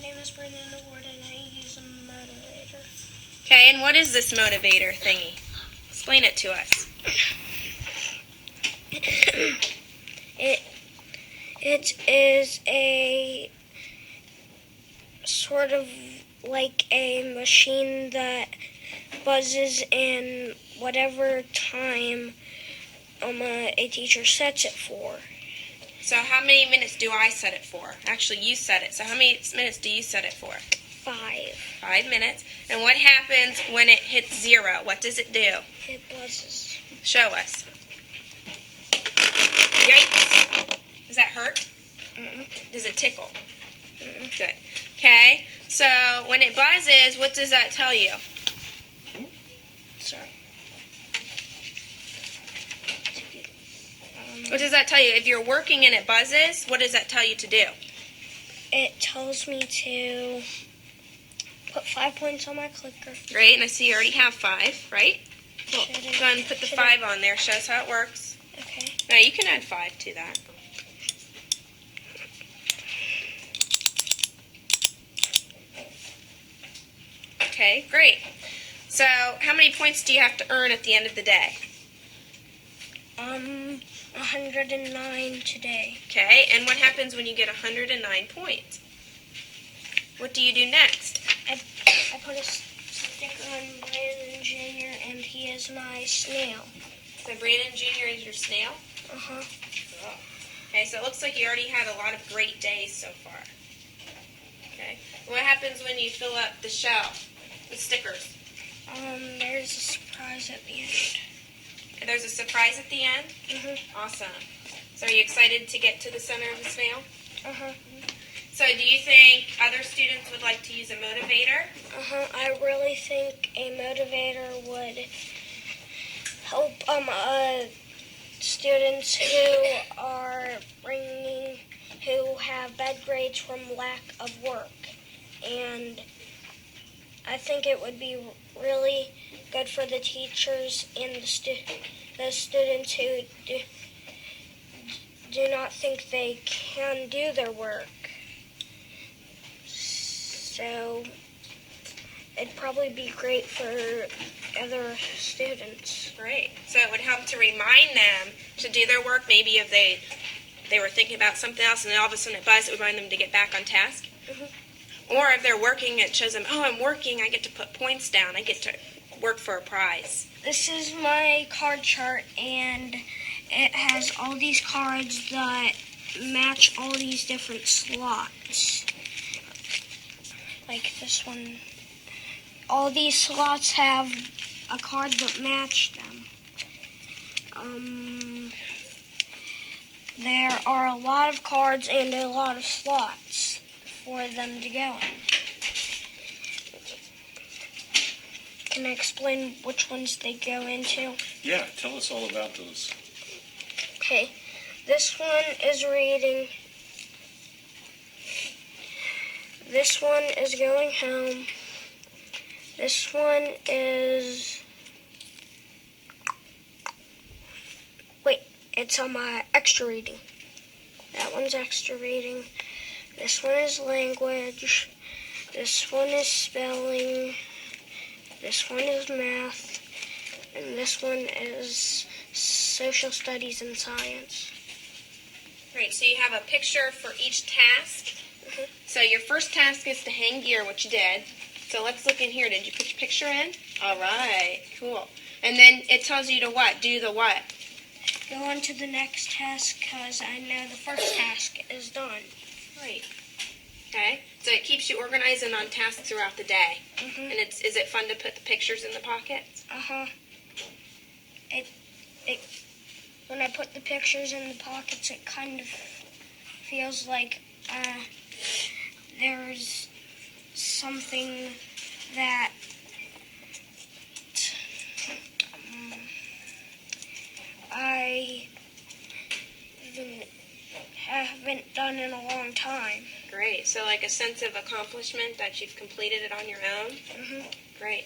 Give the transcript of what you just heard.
name is Brandon Award and I use a motivator. Okay, and what is this motivator thingy? Explain it to us. It is a sort of like a machine that buzzes in whatever time a teacher sets it for. So how many minutes do I set it for? Actually, you set it. So how many minutes do you set it for? 5. 5 minutes. And what happens when it hits 0? What does it do? It buzzes. Show us. Yikes. Does that hurt? Mm-mm. Does it tickle? Mm-mm. Good. Okay. So when it buzzes, what does that tell you? Sorry. What does that tell you? If you're working and it buzzes, what does that tell you to do? It tells me to put 5 points on my clicker. Great, and I see you already have 5, right? Well, Should go I- ahead and put the 5 on there. Show us how it works. Okay. Now you can add 5 to that. Okay, great. So how many points do you have to earn at the end of the day? 109 today. Okay, and what happens when you get 109 points? What do you do next? I put a sticker on Brandon Jr. and he is my snail. So Brandon Jr. is your snail? Uh-huh. Cool. Okay, so it looks like you already had a lot of great days so far. Okay, what happens when you fill up the shell with stickers? There's a surprise at the end. There's a surprise at the end? Awesome. So are you excited to get to the center of the snail? So do you think other students would like to use a motivator? I really think a motivator would help students who have bad grades from lack of work. And I think it would be really good for the teachers and the students who do not think they can do their work. So it'd probably be great for other students. Great. So it would help to remind them to do their work. Maybe if they were thinking about something else and then all of a sudden it buzzed, it would remind them to get back on task. Or if they're working, it shows them, oh, I'm working, I get to put points down. I get to work for a prize. This is my card chart, and it has all these cards that match all these different slots. Like this one. All these slots have a card that match them. There are a lot of cards and a lot of slots for them to go in. Can I explain which ones they go into? Yeah, tell us all about those. Okay, this one is reading. This one is going home. This one is... Wait, it's on my extra reading. That one's extra reading. This one is language. This one is spelling. This one is math. And this one is social studies and science. Great. So you have a picture for each task. So your first task is to hang gear, which you did. So let's look in here. Did you put your picture in? All right. Cool. And then it tells you to what? Do the what? Go on to the next task because I know the first task is done. Great. Okay. So it keeps you organized and on task throughout the day. And is it fun to put the pictures in the pockets? When I put the pictures in the pockets, it kind of feels like there's something that I haven't done in a long time. Great. So like a sense of accomplishment that you've completed it on your own? Great.